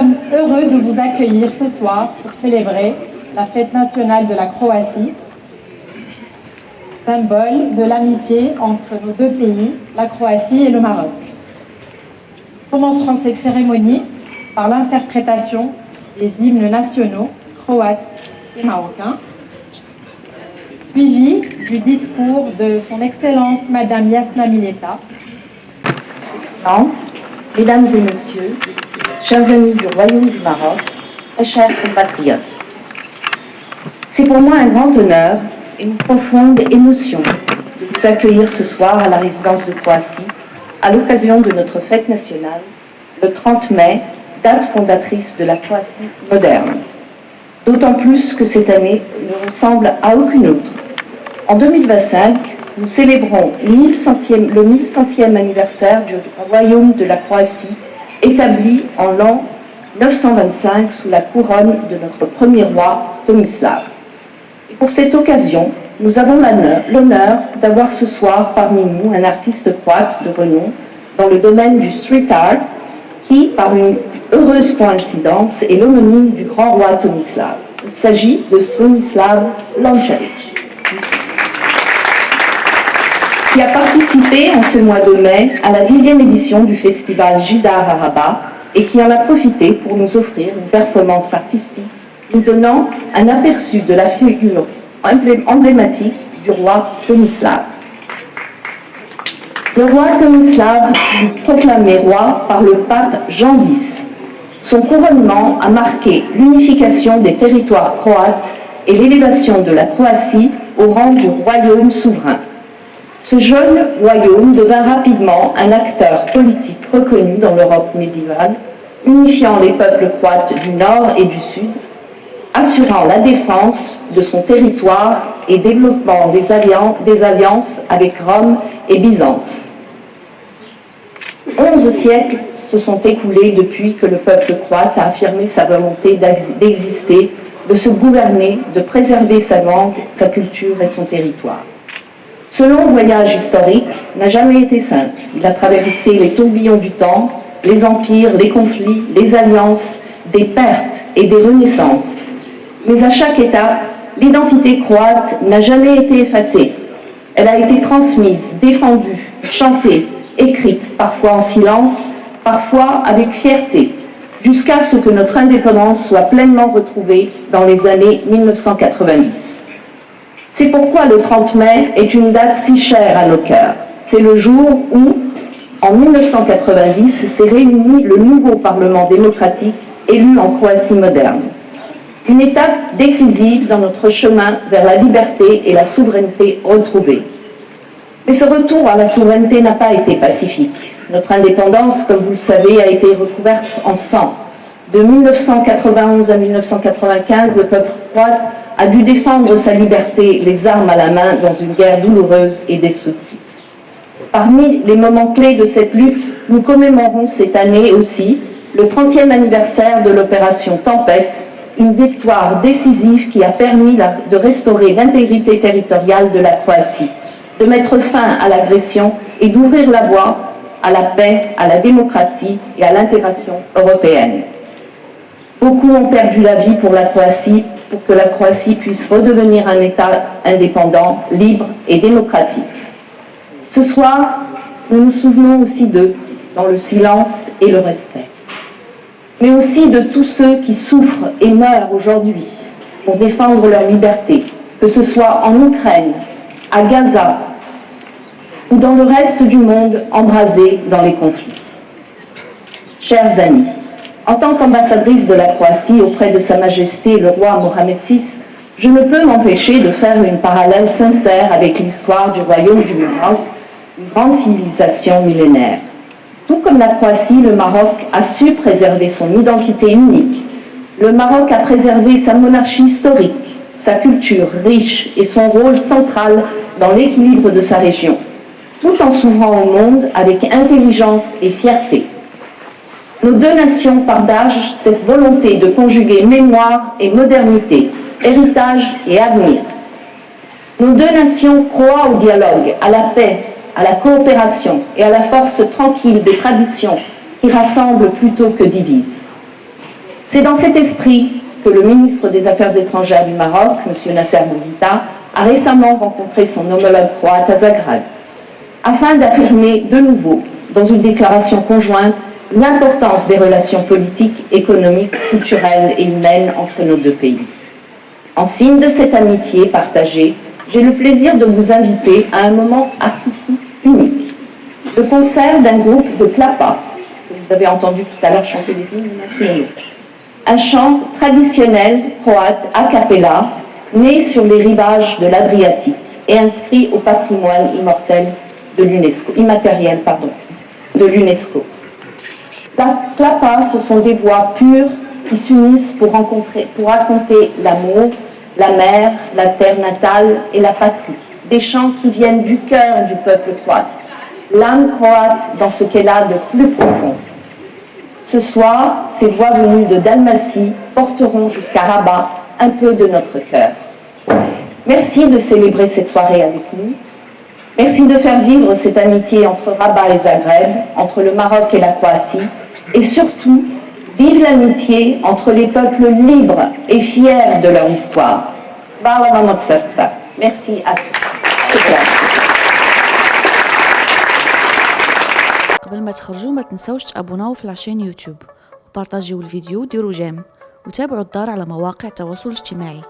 sommes heureux de vous accueillir ce soir pour célébrer la fête nationale de la Croatie, symbole de l'amitié entre nos deux pays, la Croatie et le Maroc. Nous commencerons cette cérémonie par l'interprétation des hymnes nationaux croates et marocains, suivi du discours de son Excellence Madame Jasna Mileta. Mesdames et messieurs, chers amis du Royaume du Maroc, très chers compatriotes, c'est pour moi un grand honneur et une profonde émotion de vous accueillir ce soir à la résidence de Croatie à l'occasion de notre fête nationale, le 30 mai, date fondatrice de la Croatie moderne. D'autant plus que cette année ne ressemble à aucune autre. En 2025, nous célébrons le 1100e anniversaire du Royaume de la Croatie, établi en l'an 925 sous la couronne de notre premier roi, Tomislav. Et pour cette occasion, nous avons l'honneur d'avoir ce soir parmi nous un artiste croate de renom dans le domaine du street art qui, par une heureuse coïncidence, est l'homonyme du grand roi Tomislav. Il s'agit de Tomislav Lančarić, qui a participé en ce mois de mai à la 10e édition du festival Jidar à Rabat et qui en a profité pour nous offrir une performance artistique nous donnant un aperçu de la figure emblématique du roi Tomislav. Le roi Tomislav fut proclamé roi par le pape Jean X. Son couronnement a marqué l'unification des territoires croates et l'élévation de la Croatie au rang du royaume souverain. Ce jeune royaume devint rapidement un acteur politique reconnu dans l'Europe médiévale, unifiant les peuples croates du nord et du sud, assurant la défense de son territoire et développant des alliances avec Rome et Byzance. 11 siècles se sont écoulés depuis que le peuple croate a affirmé sa volonté d'exister, de se gouverner, de préserver sa langue, sa culture et son territoire. Ce long voyage historique n'a jamais été simple. Il a traversé les tourbillons du temps, les empires, les conflits, les alliances, des pertes et des renaissances. Mais à chaque étape, l'identité croate n'a jamais été effacée. Elle a été transmise, défendue, chantée, écrite, parfois en silence, parfois avec fierté, jusqu'à ce que notre indépendance soit pleinement retrouvée dans les années 1990. C'est pourquoi le 30 mai est une date si chère à nos cœurs. C'est le jour où, en 1990, s'est réuni le nouveau Parlement démocratique élu en Croatie moderne. Une étape décisive dans notre chemin vers la liberté et la souveraineté retrouvée. Mais ce retour à la souveraineté n'a pas été pacifique. Notre indépendance, comme vous le savez, a été recouverte en sang. De 1991 à 1995, le peuple croate a dû défendre sa liberté, les armes à la main, dans une guerre douloureuse et destructrice. Parmi les moments clés de cette lutte, nous commémorons cette année aussi le 30e anniversaire de l'opération Tempête, une victoire décisive qui a permis de restaurer l'intégrité territoriale de la Croatie, de mettre fin à l'agression et d'ouvrir la voie à la paix, à la démocratie et à l'intégration européenne. Beaucoup ont perdu la vie pour la Croatie, pour que la Croatie puisse redevenir un État indépendant, libre et démocratique. Ce soir, nous nous souvenons aussi d'eux, dans le silence et le respect. Mais aussi de tous ceux qui souffrent et meurent aujourd'hui pour défendre leur liberté, que ce soit en Ukraine, à Gaza ou dans le reste du monde embrasé dans les conflits. Chers amis, en tant qu'ambassadrice de la Croatie auprès de Sa Majesté le roi Mohamed VI, je ne peux m'empêcher de faire une parallèle sincère avec l'histoire du royaume du Maroc, une grande civilisation millénaire. Tout comme la Croatie, le Maroc a su préserver son identité unique. Le Maroc a préservé sa monarchie historique, sa culture riche et son rôle central dans l'équilibre de sa région, tout en s'ouvrant au monde avec intelligence et fierté. Nos deux nations partagent cette volonté de conjuguer mémoire et modernité, héritage et avenir. Nos deux nations croient au dialogue, à la paix, à la coopération et à la force tranquille des traditions qui rassemblent plutôt que divisent. C'est dans cet esprit que le ministre des Affaires étrangères du Maroc, M. Nasser Bourguiba, a récemment rencontré son homologue croate à Zagreb, afin d'affirmer de nouveau, dans une déclaration conjointe, l'importance des relations politiques, économiques, culturelles et humaines entre nos deux pays. En signe de cette amitié partagée, j'ai le plaisir de vous inviter à un moment artistique unique, le concert d'un groupe de Klapa, que vous avez entendu tout à l'heure chanter les hymnes nationaux. Un chant traditionnel croate a cappella, né sur les rivages de l'Adriatique et inscrit au patrimoine immatériel de l'UNESCO. Klapa, ce sont des voix pures qui s'unissent pour raconter l'amour, la mer, la terre natale et la patrie. Des chants qui viennent du cœur du peuple croate, l'âme croate dans ce qu'elle a de plus profond. Ce soir, ces voix venues de Dalmatie porteront jusqu'à Rabat un peu de notre cœur. Merci de célébrer cette soirée avec nous. Merci de faire vivre cette amitié entre Rabat et Zagreb, entre le Maroc et la Croatie, et surtout, vive l'amitié entre les peuples libres et fiers de leur histoire. Merci à tous. قبل ما تخرجوا ما تنسوش تابوناو في العشان يوتيوب وبارطاجيو الفيديو وديروا جيم وتابعوا الدار على مواقع التواصل الاجتماعي.